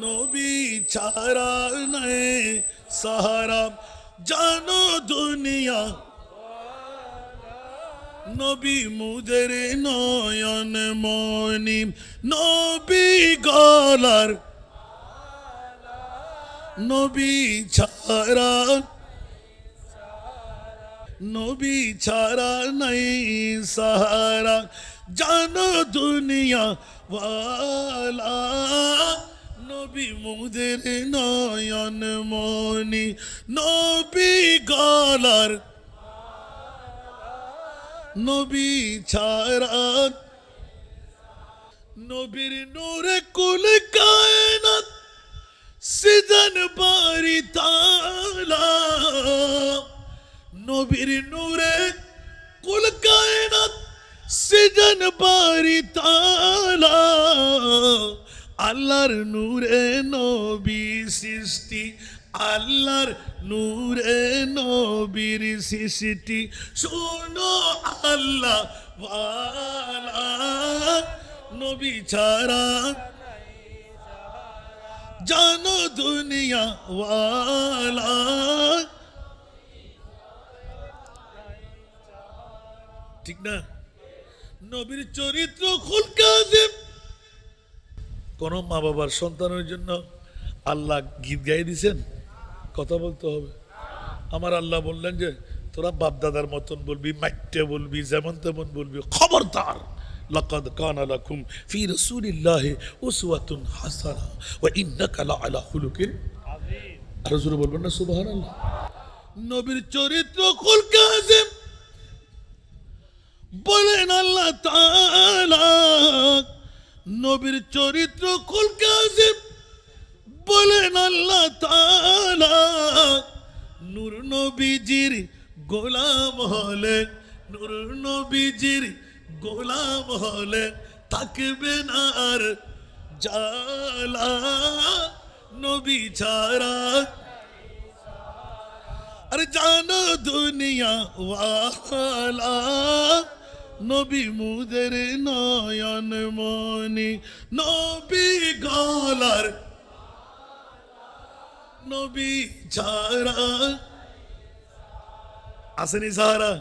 নবী ছাড়া নাই সাহারা জানো দুনিয়া, নবী মুদের নয়ন মনি, নবী গলার, নবী ছাড়া, নবী ছাড়া নাই সাহারা জানো দুনিয়া ওয়ালা, নবী মুদের নয়ন মনি, নবী গলার, নবী ছাড়া, নবীর নূরে কুল কায়নাত সিজন বারি তালা, নবীর নূরে কুল কায়নাত সিজন বারি তালা, আল্লাহর নূরে নবী সৃষ্টি, আল্লাহর নূরে নবীর সৃষ্টি, শোনো আল্লাহ ওয়ালা, নবী ছাড়া জানো দুনিয়া ওয়ালা। ঠিক না? নবীর চরিত্র খুলকে আযীম। কোন মা বাবার সন্তানের জন্য আল্লাহ গীত গাই দিছেন? কথা বলতে হবে। আমার আল্লাহ বললেন যে তোরা বাপ দাদার মতন বলবি, মাইটে বলবি, যেমন তেমন বলবি, খবরদার। লাকাদ কানা লাকুম ফি রাসূলিল্লাহি উসওয়াতুন হাসানা ওয়া ইন্নাকা লাআলা খুলুকিন আযীম। আর জোরে বলবেন না সুবহানাল্লাহ। নবীর চরিত্র খুলকে আযীম বলেন আল্লাহ তাআলা, নবীর চরিত্র খুলকে আযীম বলেন আল্লাহ তাআলা, নূর নবীজির গোলাম হলে, নূর নবীজির গোলাম হলে থাকবে না আর জালা, নবী ছাড়া আর জানো দুনিয়া ওয়ালা, নবী মুদের নয়ন মনি, নবী গলার, নবী ছাড়া আসেনি সাহারা।